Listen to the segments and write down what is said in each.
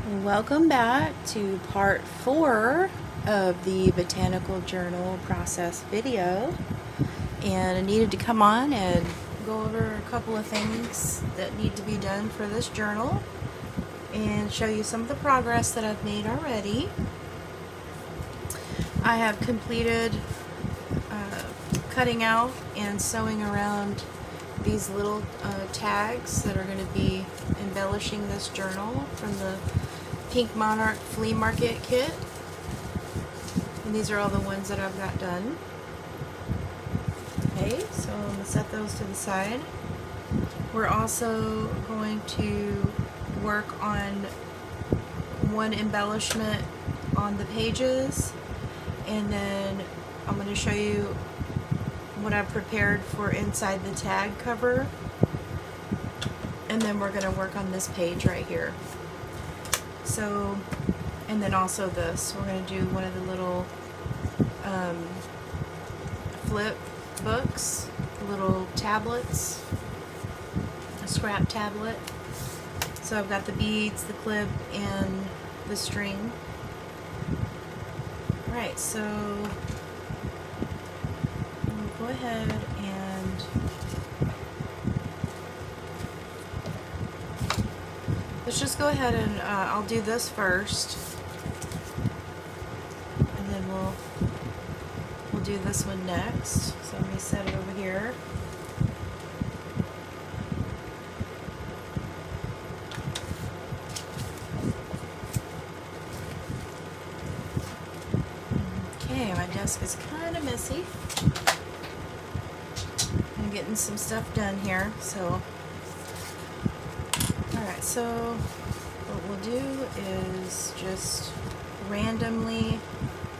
Welcome back to part 4 of the Botanical Journal process video, and I needed to come on and go over a couple of things that need to be done for this journal and show you some of the progress that I've made already. I have completed cutting out and sewing around these little tags that are going to be embellishing this journal from the Pink Monarch flea market kit, and these are all the ones that I've got done. Okay, so I'm going to set those to the side. We're also going to work on one embellishment on the pages, and then I'm going to show you what I've prepared for inside the tag cover, and then we're going to work on this page right here. So, and then also this, we're going to do one of the little flip books, little tablets, a scrap tablet. So I've got the beads, the clip, and the string. Alright, so we'll go ahead and let's just go ahead and I'll do this first, and then we'll do this one next. So let me set it over here. Okay, my desk is kind of messy. I'm getting some stuff done here, so. Alright, so what we'll do is just randomly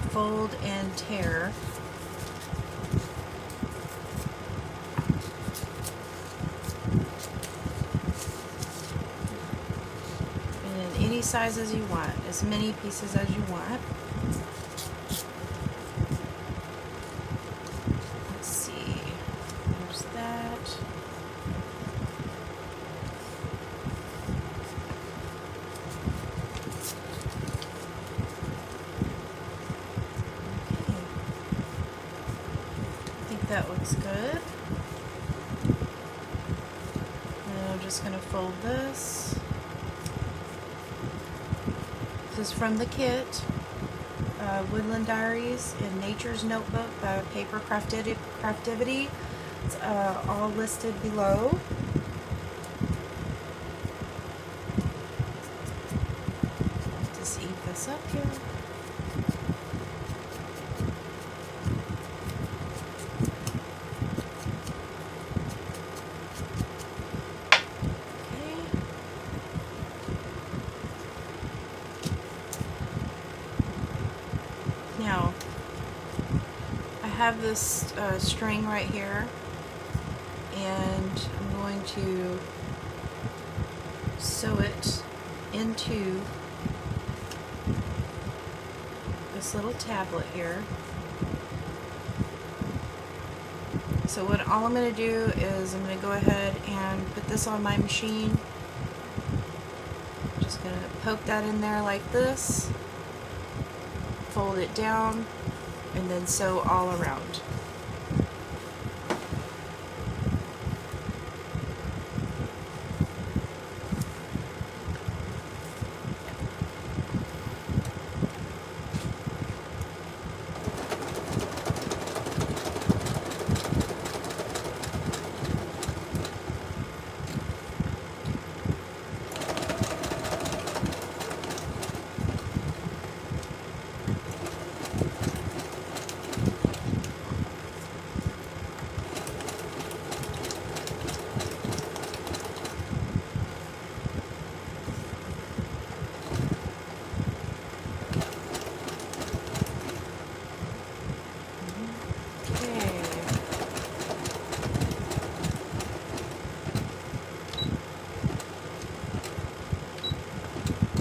fold and tear. And in any sizes you want, as many pieces as you want. Let's see, there's that. That looks good. And I'm just going to fold this. This is from the kit, Woodland Diaries in Nature's Notebook by PaperCraftivity. It's all listed below. Just eat this up here. Now, I have this string right here, and I'm going to sew it into this little tablet here. So all I'm going to do is I'm going to go ahead and put this on my machine. Just going to poke that in there like this. Fold it down, and then sew all around.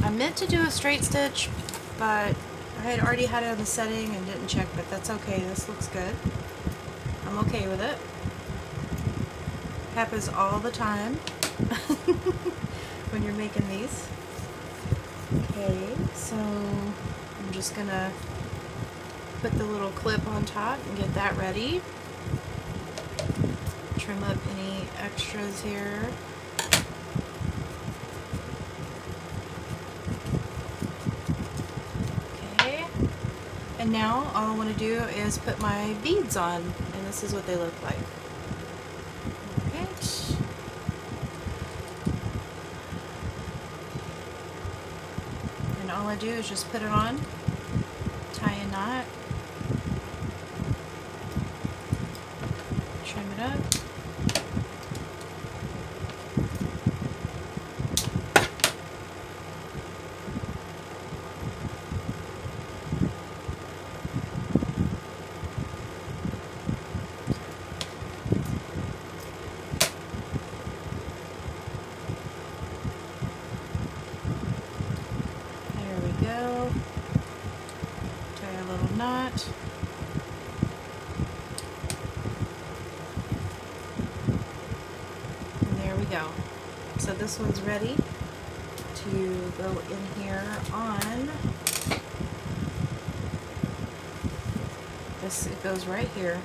I meant to do a straight stitch, but I had already had it on the setting and didn't check, but that's okay. This looks good. I'm okay with it. Happens all the time when you're making these. Okay, so I'm just gonna put the little clip on top and get that ready. Trim up any extras here. Okay, and now all I want to do is put my beads on, and this is what they look like. Alright. And all I do is just put it on, tie a knot, trim it up. There we go. Tie a little knot. And there we go. So this one's ready to go in here on this. It goes right here.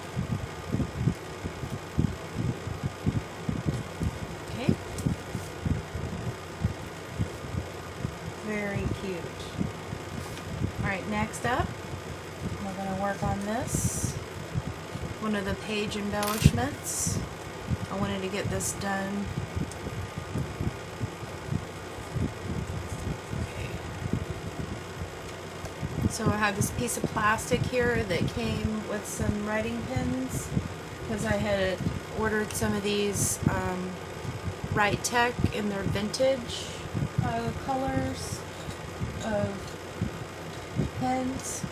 Okay. Very cute. Alright, next up, we're going to work on this. One of the page embellishments. I wanted to get this done. So I have this piece of plastic here that came with some writing pens because I had ordered some of these Write Tech in their vintage colors of pens.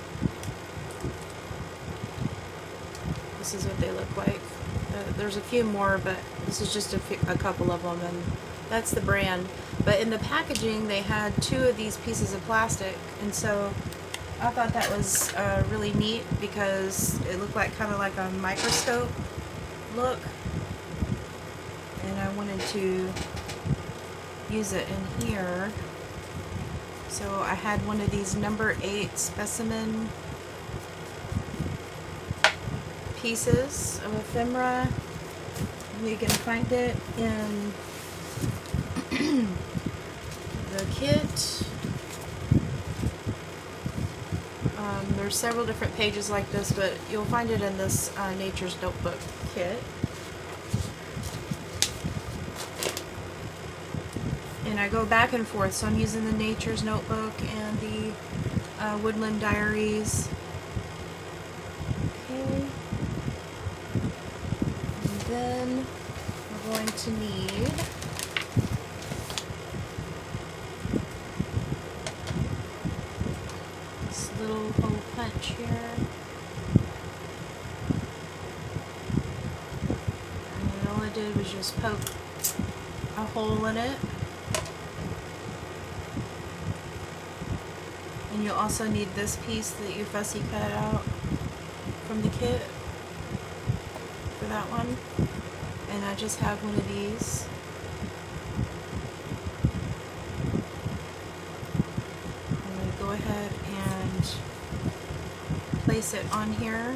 This is what they look like. There's a few more, but this is just a couple of them, and that's the brand. But in the packaging they had 2 of these pieces of plastic, and so I thought that was really neat because it looked like kind of like a microscope look, and I wanted to use it in here. So I had one of these number 8 specimen pieces of ephemera. You can find it in the kit. There's several different pages like this, but you'll find it in this Nature's Notebook kit. And I go back and forth, so I'm using the Nature's Notebook and the Woodland Diaries. Okay. And then we're going to need this little hole punch here. And all I did was just poke a hole in it. And you'll also need this piece that you fussy cut out from the kit for that one. And I just have one of these. I'm going to go ahead and place it on here.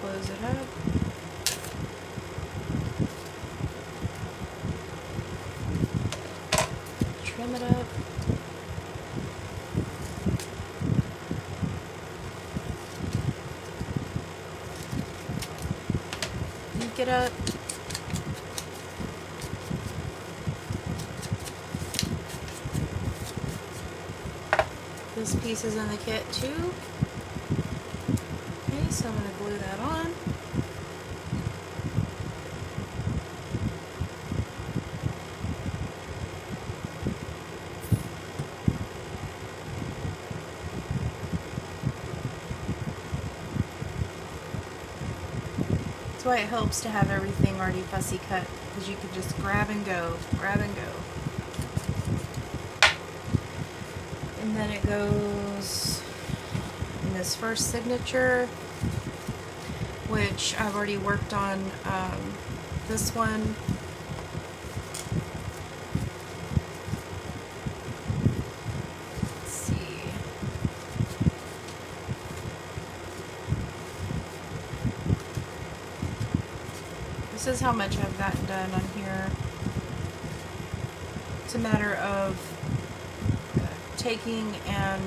Close it up. Trim it up. Ink it up. This piece is in the kit too. Okay, so I'm going to glue that on. That's why it helps to have everything already fussy cut, because you can just grab and go, grab and go. And then it goes in this first signature, which I've already worked on this one. This is how much I've gotten done on here. It's a matter of taking and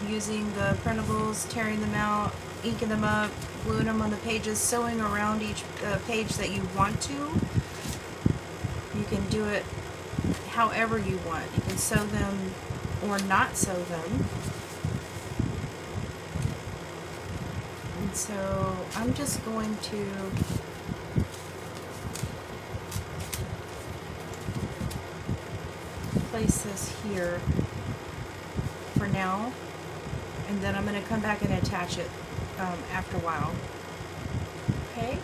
using the printables, tearing them out, inking them up, gluing them on the pages, sewing around each page that you want to. You can do it however you want. You can sew them or not sew them. And so I'm just going to place this here for now, and then I'm going to come back and attach it after a while. Okay?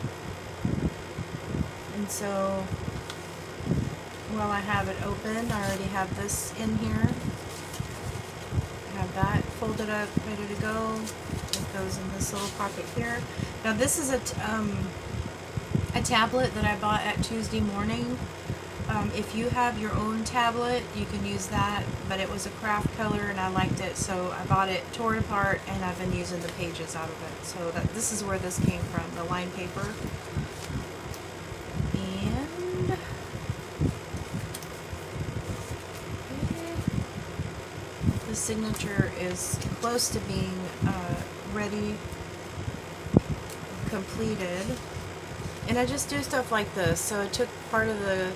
And so while I have it open, I already have this in here. I have that folded up, ready to go. It goes in this little pocket here. Now this is a tablet that I bought at Tuesday Morning. If you have your own tablet, you can use that, but it was a craft color and I liked it, so I bought it, tore it apart, and I've been using the pages out of it. So this is where this came from, the lined paper. And the signature is close to being ready, completed. And I just do stuff like this. So I took part of the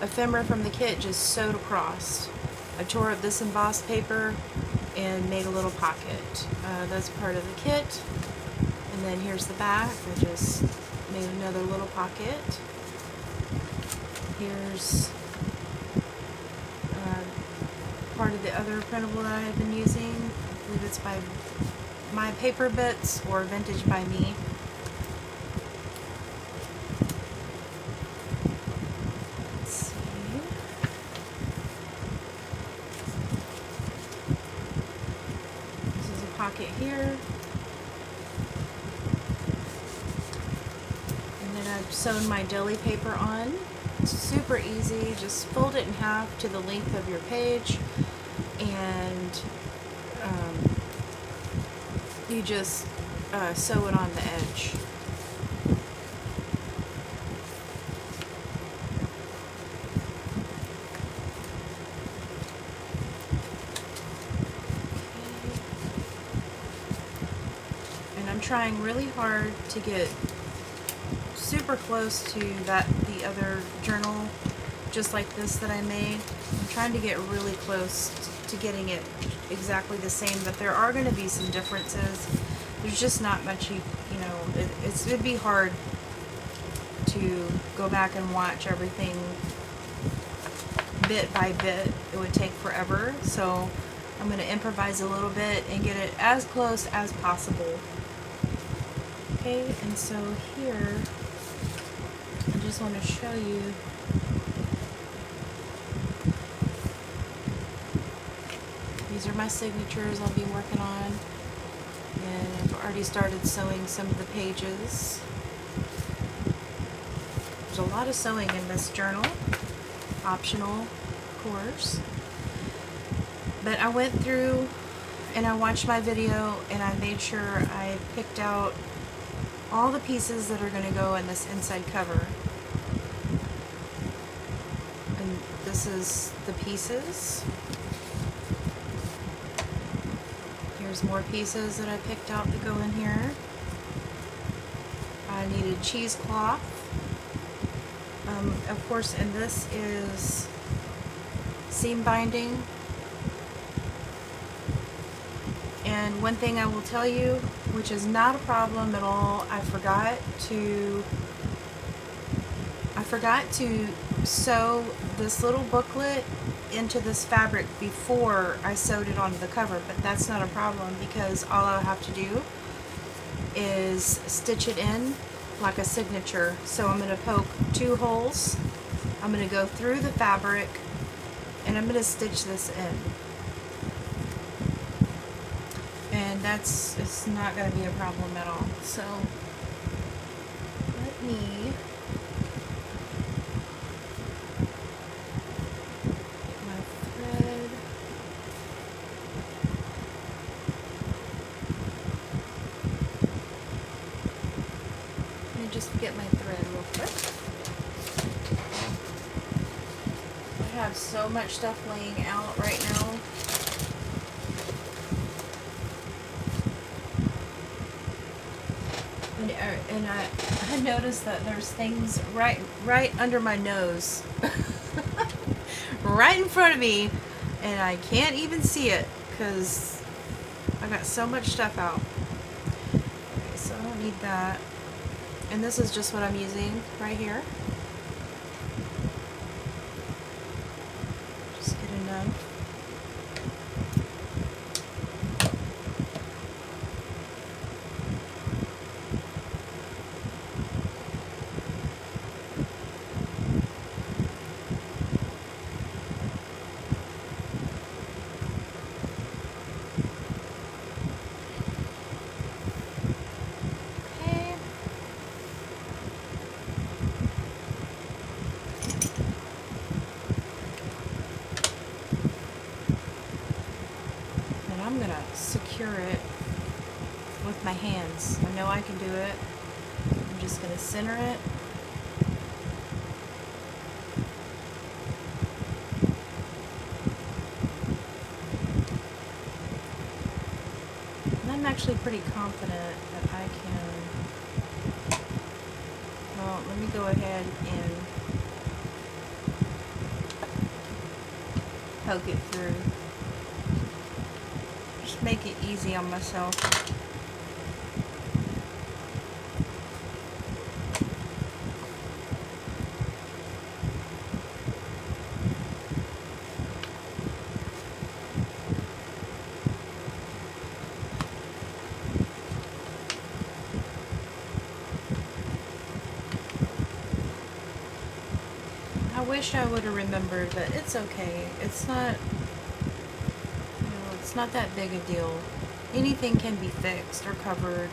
ephemera from the kit, just sewed across. I tore up this embossed paper and made a little pocket. That's part of the kit. And then here's the back. I just made another little pocket. Here's part of the other printable that I've been using. I believe it's by Mypaperbits or Vintage by Me. Pocket here, and then I've sewn my deli paper on. It's super easy. Just fold it in half to the length of your page, and you just sew it on the edge. I'm trying really hard to get super close to the other journal, just like this that I made. I'm trying to get really close to getting it exactly the same, but there are going to be some differences. There's just not much, you know, it'd be hard to go back and watch everything bit by bit. It would take forever, so I'm going to improvise a little bit and get it as close as possible. Okay, and so here, I just want to show you these are my signatures I'll be working on, and I've already started sewing some of the pages. There's a lot of sewing in this journal, optional, of course, but I went through and I watched my video and I made sure I picked out all the pieces that are going to go in this inside cover. And this is the pieces. Here's more pieces that I picked out to go in here. I needed cheesecloth. Of course, and this is seam binding. And one thing I will tell you, which is not a problem at all, I forgot to sew this little booklet into this fabric before I sewed it onto the cover, but that's not a problem because all I'll have to do is stitch it in like a signature. So I'm going to poke 2 holes, I'm going to go through the fabric, and I'm going to stitch this in. And it's not going to be a problem at all. So let me get my thread. Let me just get my thread real quick. have so much stuff laying out right now. And I noticed that there's things right under my nose. Right in front of me, and I can't even see it because I got so much stuff out. Okay, so I don't need that. And this is just what I'm using right here. Just get enough. I'm gonna secure it with my hands. I know I can do it. I'm just gonna center it. And I'm actually pretty confident that I can. Well, let me go ahead and poke it through. Just make it easy on myself. I wish I would have remembered, but it's okay. It's not, it's not that big a deal. Anything can be fixed or covered.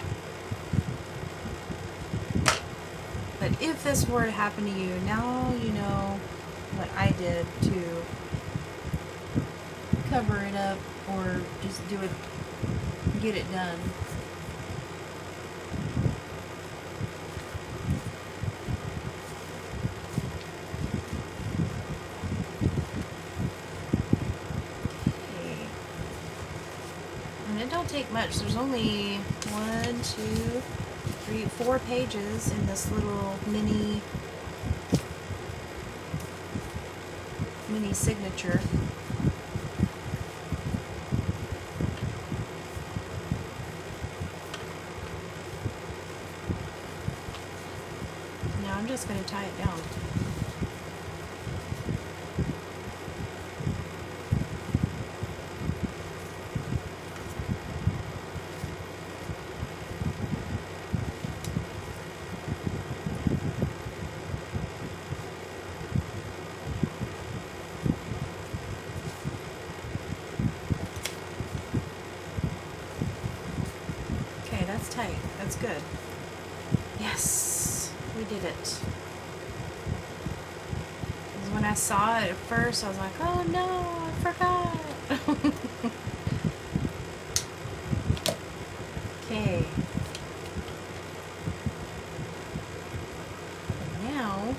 But if this were to happen to you, now you know what I did to cover it up or just do it, get it done. It don't take much. There's only 1, 2, 3, 4 pages in this little mini signature. Now I'm just going to tie it down. That's tight. That's good. Yes, we did it. Because when I saw it at first, I was like, oh no, I forgot. Okay. Now,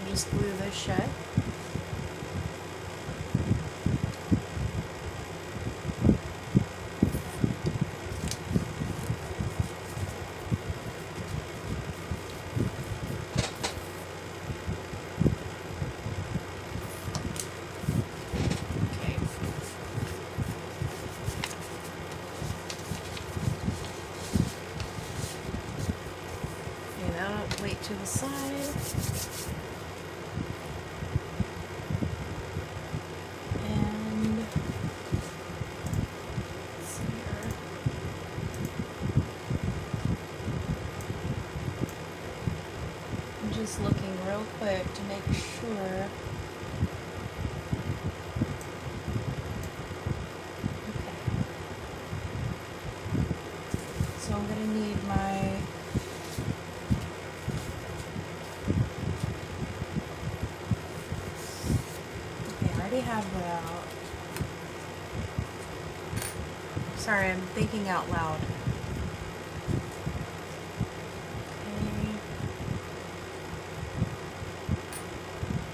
just glue this shut. Okay. Okay, that'll wait to the side. already have that out. Sorry, I'm thinking out loud. Okay.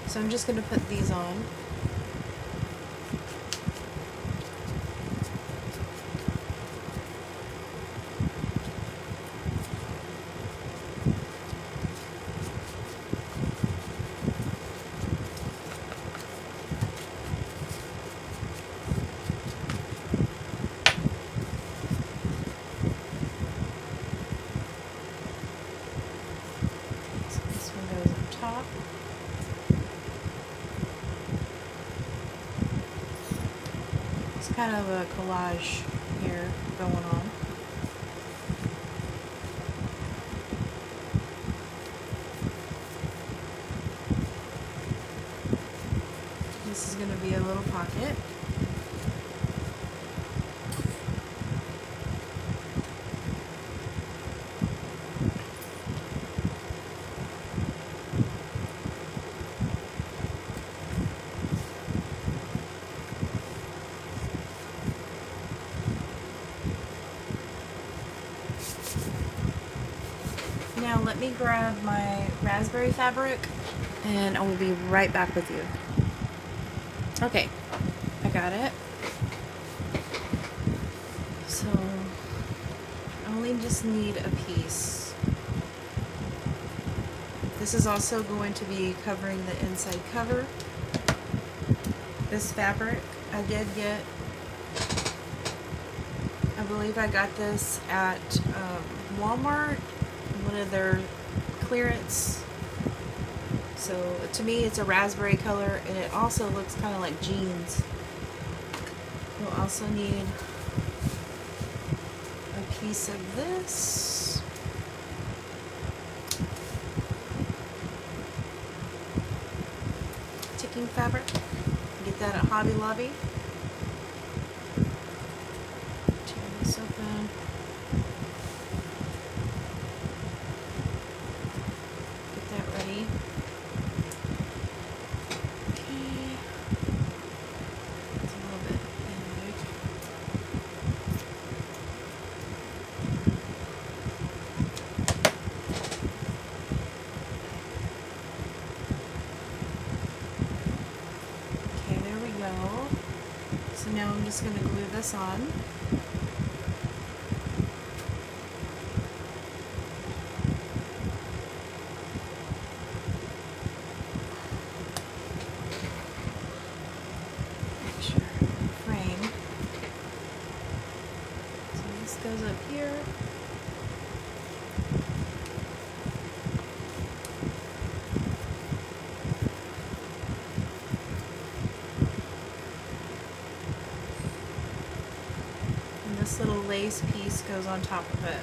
So I'm just going to put these on. Kind of a collage here going on. This is going to be a little pocket. Now let me grab my raspberry fabric and I will be right back with you. Okay, I got it. So I only just need a piece. This is also going to be covering the inside cover. This fabric I did get, I believe I got this at Walmart, one of their clearance. So to me it's a raspberry color and it also looks kind of like jeans. You'll also need a piece of this. Ticking fabric. Get that at Hobby Lobby. Tear this open. Get that ready. Okay. It's a little bit big. Okay, there we go. So now I'm just going to glue this on. Make sure I frame. So this goes up here. And this little lace piece goes on top of it.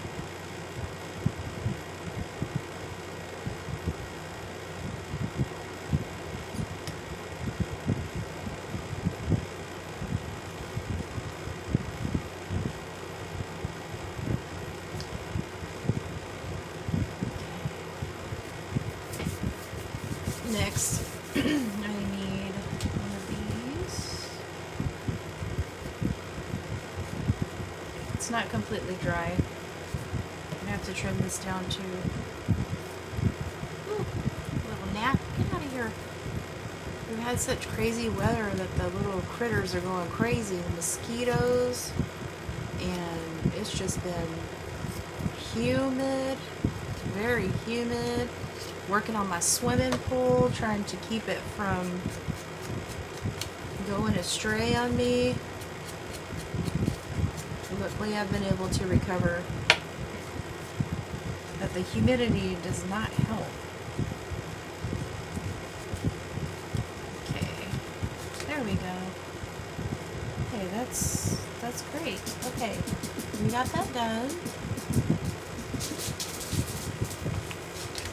Next, I need one of these. It's not completely dry. I'm gonna have to trim this down too. Ooh, little gnat, get out of here. We've had such crazy weather that the little critters are going crazy. The mosquitoes, and it's just been humid, very humid. Working on my swimming pool, trying to keep it from going astray on me. Luckily I've been able to recover, but the humidity does not help. Okay, there we go. Okay, that's great. Okay, we got that done.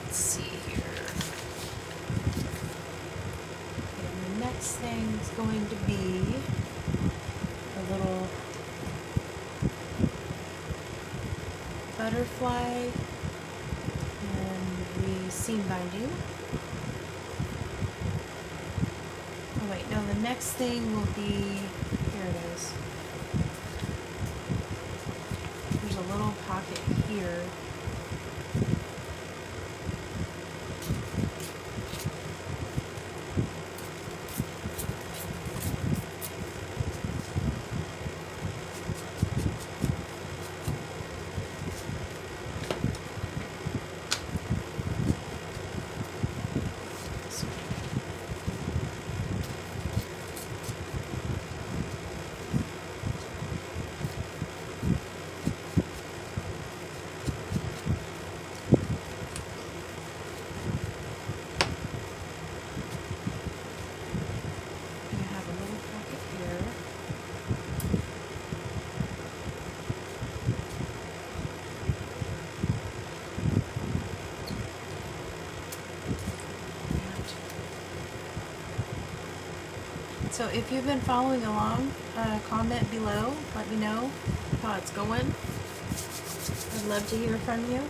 Let's see here. Okay, the next thing is going to be a little butterfly and the seam binding. Oh wait, no, the next thing will be, here it is. There's a little pocket here. So if you've been following along, comment below, let me know how it's going. I'd love to hear from you.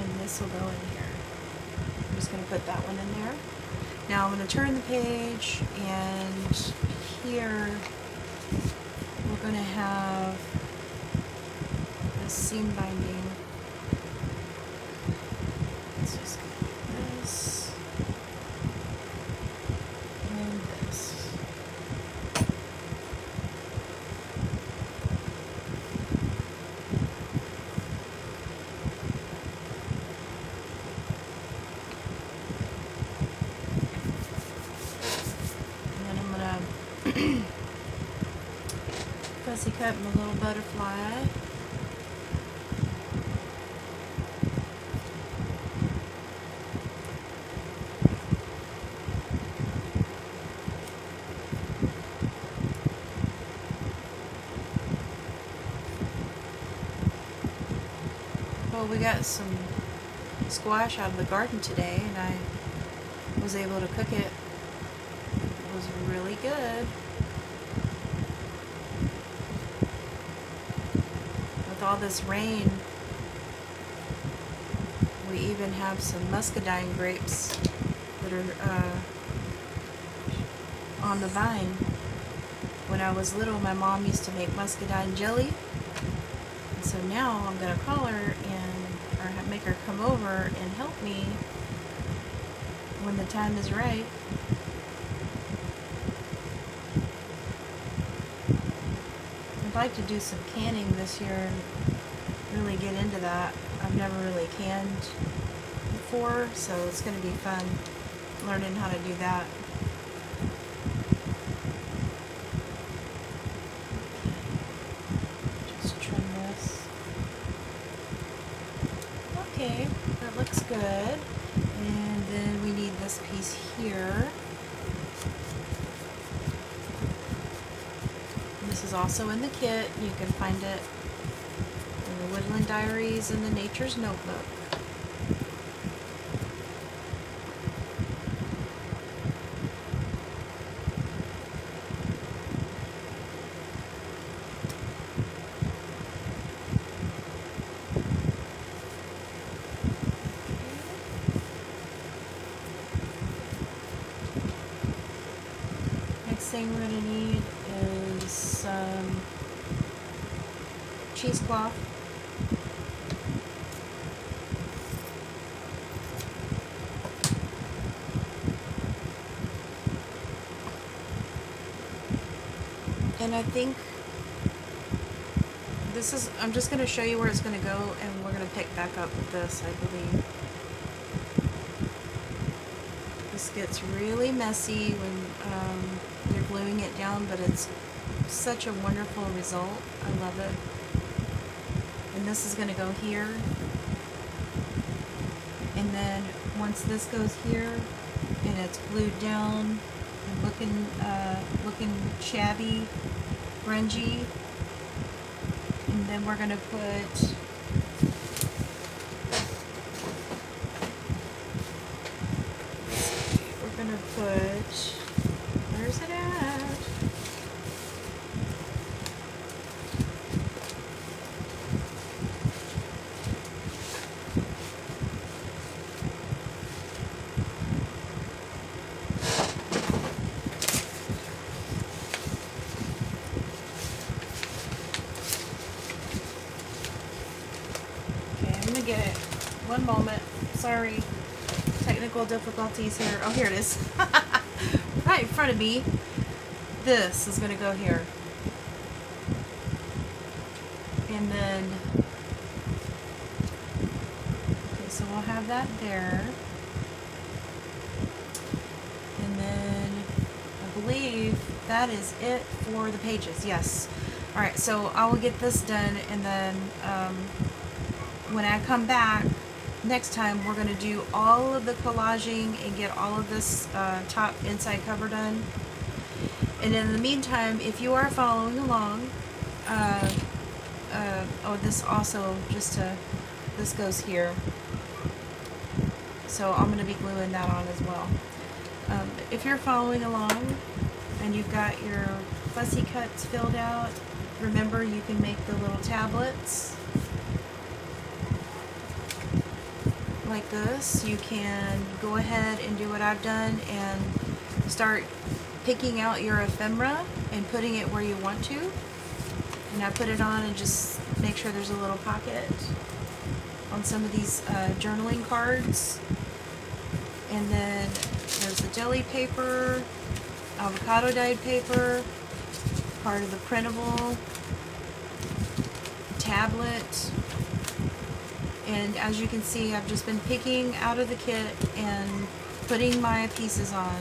And this will go in here. I'm just going to put that one in there. Now I'm going to turn the page, and here we're going to have this seam binding. Fussy cut my little butterfly. Well, we got some squash out of the garden today, and I was able to cook it. It was really good. With all this rain, we even have some muscadine grapes that are on the vine. When I was little, my mom used to make muscadine jelly, and so now I'm going to call her or make her come over and help me when the time is right. I'd like to do some canning this year and really get into that. I've never really canned before, so it's going to be fun learning how to do that. Just trim this. Okay, that looks good. And then we need this piece here. This is also in the kit. You can find it in the Woodland Diaries and the Nature's Notebook. Next thing we're going to need is some cheesecloth. And I think this is, I'm just going to show you where it's going to go, and we're going to pick back up with this, I believe. This gets really messy when you're gluing it down, but it's such a wonderful result. I love it. And this is going to go here. And then once this goes here and it's glued down and looking shabby, grungy, and then we're going to put where's it at? get it. One moment. Sorry. Technical difficulties here. Oh, here it is. Right in front of me. This is going to go here. And then, okay, so we'll have that there. And then I believe that is it for the pages. Yes. Alright, so I will get this done, and then when I come back next time, we're going to do all of the collaging and get all of this top inside cover done. And in the meantime, if you are following along, oh, this also, this goes here. So I'm going to be gluing that on as well. If you're following along and you've got your fussy cuts filled out, remember you can make the little tablets like this. You can go ahead and do what I've done and start picking out your ephemera and putting it where you want to. And I put it on and just make sure there's a little pocket on some of these journaling cards. And then there's the jelly paper, avocado dyed paper, part of the printable tablet. And as you can see, I've just been picking out of the kit and putting my pieces on,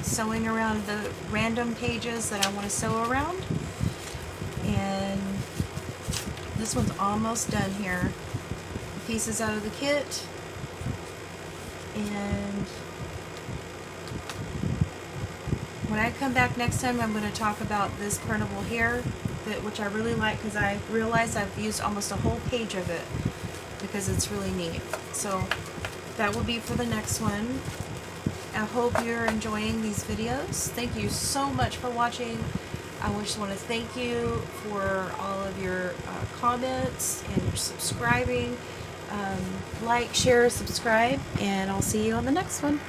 sewing around the random pages that I want to sew around. And this one's almost done here. Pieces out of the kit. And when I come back next time, I'm going to talk about this printable here, which I really like because I realized I've used almost a whole page of it because it's really neat. So that will be for the next one. I hope you're enjoying these videos. Thank you so much for watching. I just want to thank you for all of your comments and your subscribing. Like, share, subscribe, and I'll see you on the next one.